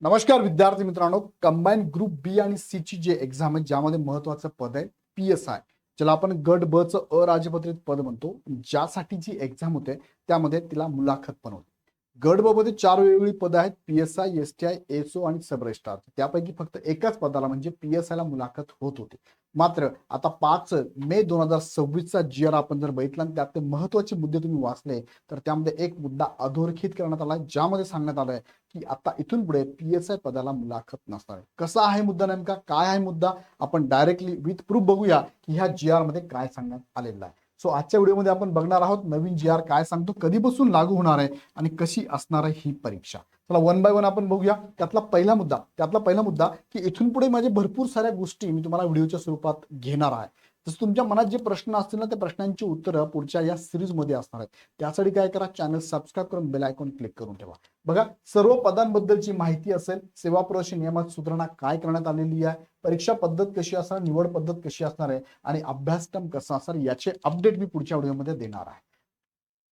नमस्कार विद्यार्थी मित्रांनो, कंबाईन ग्रुप बी आणि सी ची जे एक्झाम आहे ज्यामध्ये महत्वाचं पद आहे PSI, ज्याला आपण गट ब चं अराजपत्रित पद म्हणतो, ज्यासाठी जी एक्झाम होते त्यामध्ये तिला मुलाखत पण होते. गट ब मध्ये 4 वेगवेगळी पदं आहेत: PSI, STI, SO आणि सब रजिस्ट्रार. त्यापैकी फक्त एकाच पदाला म्हणजे PSI ला मुलाखत होत होती. मात्र आता 5 मे 2026 चा GR आपण जर बघितला आणि त्यातले महत्वाचे मुद्दे तुम्ही वाचले तर त्यामध्ये एक मुद्दा अधोरेखित करण्यात आला, ज्यामध्ये सांगण्यात आलंय की आता इथून पुढे PSI पदाला मुलाखत नसणार आहे. कसा आहे मुद्दा, नेमका काय आहे मुद्दा, आपण डायरेक्टली विथ प्रूफ बघूया की ह्या GR मध्ये काय सांगण्यात आलेलं आहे. सो आजच्या व्हिडिओमध्ये आपण बघणार आहोत नवीन GR काय सांगतो, कधीपासून लागू होणार आहे आणि कशी असणार आहे ही परीक्षा. चला वन बाय वन आपण बघूया. त्यातला पहिला मुद्दा की इथून पुढे माझे भरपूर साऱ्या गोष्टी मी तुम्हाला व्हिडिओच्या स्वरूपात घेणार आहे. जसं तुमच्या मनात जे प्रश्न असतील ना, त्या प्रश्नांची उत्तरं पुढच्या या सिरीजमध्ये असणार आहेत. त्यासाठी काय करा, चॅनल सबस्क्राईब करून बेल आयकॉन क्लिक करून ठेवा. बघा, सर्व पदांबद्दलची माहिती असेल, सेवा प्रवेश नियमात सुधारणा काय करण्यात आलेली आहे, परीक्षा पद्धत कशी असणार, निवड पद्धत कशी असणार आहे आणि अभ्यासक्रम कसा असणार याचे अपडेट मी पुढच्या व्हिडिओमध्ये देणार आहे.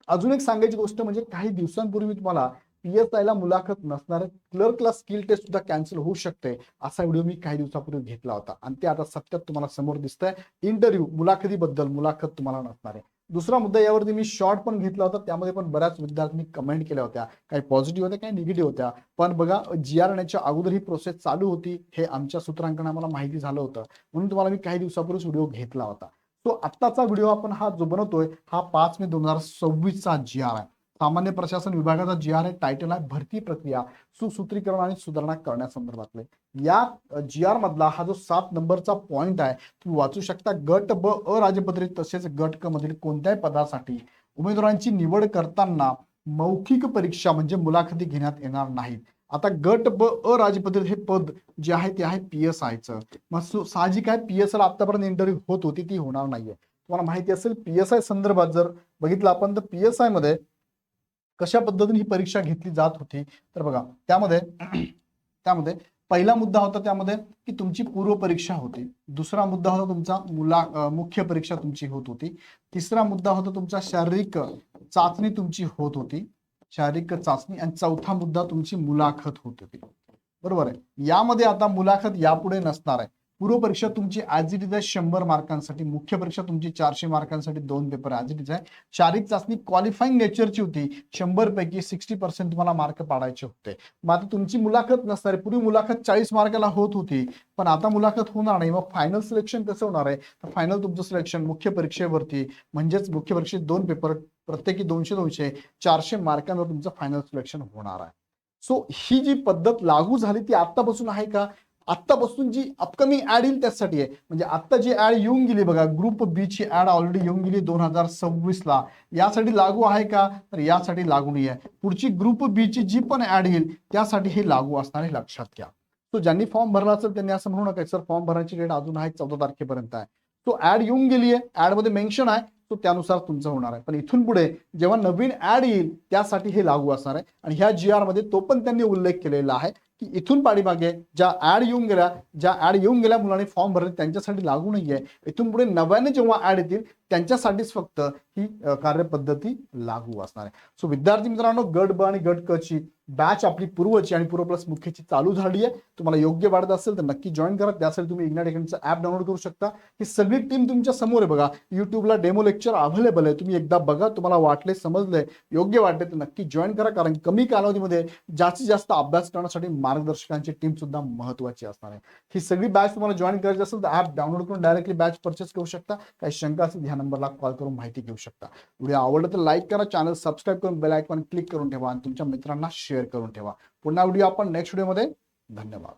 अजून एक सांगायची गोष्ट म्हणजे काही दिवसांपूर्वी तुम्हाला PSI ला मुलाखत नसणार आहे, क्लर्कला स्किल टेस्ट सुद्धा कॅन्सल होऊ शकते असा व्हिडिओ मी काही दिवसापूर्वी घेतला होता आणि ते आता सत्यात तुम्हाला समोर दिसतंय. इंटरव्ह्यू मुलाखतीबद्दल मुलाखत तुम्हाला नसणार आहे. दुसरा मुद्दा यावरती मी शॉर्ट पण घेतला होता, त्यामध्ये पण बऱ्याच विद्यार्थ्यांनी कमेंट केल्या होत्या, काही पॉझिटिव्ह होत्या काही निगेटिव्ह होत्या. पण बघा, GR येण्याच्या अगोदर ही प्रोसेस चालू होती हे आमच्या सूत्रांकडून आम्हाला माहिती झालं होतं, म्हणून तुम्हाला मी काही दिवसापूर्वीच व्हिडिओ घेतला होता. तो आत्ताचा व्हिडिओ आपण हा जो बनवतोय हा 5 मे 2026 चा GR आहे. सामान्य प्रशासन विभागाचा GR आहे. टायटल आहे भरती प्रक्रिया सुसूत्रीकरण आणि सुधारणा करण्यासंदर्भातले. या GR मधला हा जो 7 नंबरचा पॉइंट आहे तुम्ही वाचू शकता. गट ब अराजपत्रित तसेच गट क मधील कोणत्याही पदासाठी उमेदवारांची निवड करताना मौखिक परीक्षा म्हणजे मुलाखती घेण्यात येणार नाहीत. आता गट ब अराजपत्रित हे पद जे आहे ते आहे PSI चं. मग साहजिक आहे, PSI ला आतापर्यंत इंटरव्ह्यू होत होती ती होणार नाहीये. तुम्हाला माहिती असेल PSI संदर्भात जर बघितलं आपण तर PSI मध्ये कशा पद्धतीने ही परीक्षा घेतली जात होती तर बघा, त्यामध्ये त्यामध्ये पहिला मुद्दा होता त्यामध्ये की तुमची पूर्व परीक्षा होती. दुसरा मुद्दा होता तुमचा मुख्य परीक्षा तुमची होत होती. तिसरा मुद्दा होता तुमचा शारीरिक चाचणी तुमची होत होती, शारीरिक चाचणी. आणि चौथा मुद्दा तुमची मुलाखत होत होती. बरोबर आहे. यामध्ये आता मुलाखत यापुढे नसणार आहे. पूर्व परीक्षा तुमची ऍज इट इज आहे 100 मार्कांसाठी, मुख्य परीक्षा तुमची 400 मार्कांसाठी 2 पेपर ऍज इट इज आहे. शारीरिक चाचणी क्वालिफाईंग नेचरची होती, 100 पैकी 60% तुम्हाला मार्क पाडायचे होते. मग आता तुमची मुलाखत नसणार आहे. पूर्वी मुलाखत 40 मार्काला होत होती, पण आता मुलाखत होणार नाही. मग फायनल सिलेक्शन कसं होणार आहे, तर फायनल तुमचं सिलेक्शन मुख्य परीक्षेवरती, म्हणजेच मुख्य परीक्षेत 2 पेपर प्रत्येकी 200 400 मार्कांवर तुमचं फायनल सिलेक्शन होणार आहे. सो ही जी पद्धत लागू झाली ती आत्तापासून आहे का, आत्तापासून जी अपकमिंग ऍड येईल त्यासाठी आहे. म्हणजे आता जी ऍड येऊन गेली बघा, ग्रुप बी ची ऍड ऑलरेडी येऊन गेली 2026 ला, यासाठी लागू आहे का, तर यासाठी लागू नाही आहे. पुढची ग्रुप बी ची जी पण ऍड येईल त्यासाठी हे लागू असणार आहे, लक्षात घ्या. तो ज्यांनी फॉर्म भरला असेल त्यांनी असं म्हणू नका सर फॉर्म भरायची डेट अजून आहे 14 तारखेपर्यंत आहे. तो ऍड येऊन गेली आहे, ऍड मध्ये मेन्शन आहे, तो त्यानुसार तुमचं होणार आहे. पण इथून पुढे जेव्हा नवीन ऍड येईल त्यासाठी हे लागू असणार आहे. आणि ह्या GR मध्ये तो पण त्यांनी उल्लेख केलेला आहे की इथून पाठीमागे ज्या ऍड येऊन गेल्या मुलांनी फॉर्म भरले त्यांच्यासाठी लागू नाहीये. इथून पुढे नव्याने जेव्हा ऍड येतील त्यांच्यासाठीच फक्त ही कार्यपद्धती लागू असणार आहे. सो विद्यार्थी मित्रांनो, गट ब आणि गट क ची बॅच आपली पूर्वची आणि पूर्व प्लस मुख्यची चालू झाली आहे. तुम्हाला योग्य वाटत असेल तर नक्की जॉईन करा. त्यासाठी तुम्ही इग्नाइट अकॅडमीचं ऍप डाउनलोड करू शकता. ही सगळी टीम तुमच्या समोर आहे बघा. युट्यूबला डेमो लेक्चर अवेलेबल आहे, तुम्ही एकदा बघा. तुम्हाला वाटले, समजले, योग्य वाटले तर नक्की जॉईन करा. कारण कमी कालावधीमध्ये जास्तीत जास्त अभ्यास करण्यासाठी मार्गदर्शकांची टीम सुद्धा महत्वाची असणार आहे. ही सगळी बॅच तुम्हाला जॉईन करायची असेल तर ऍप डाउनलोड करून डायरेक्टली बॅच परचेस करू शकता. काही शंका असेल ह्या नंबरला कॉल करून माहिती घेऊ शकता. व्हिडिओ आवडला तर लाईक करा, चॅनल सबस्क्राईब करून बेल आयकॉन क्लिक करून ठेवा आणि तुमच्या मित्रांना शेअर करून ठेवा. पुन्हा व्हिडिओ आपण नेक्स्ट व्हिडिओमध्ये. धन्यवाद.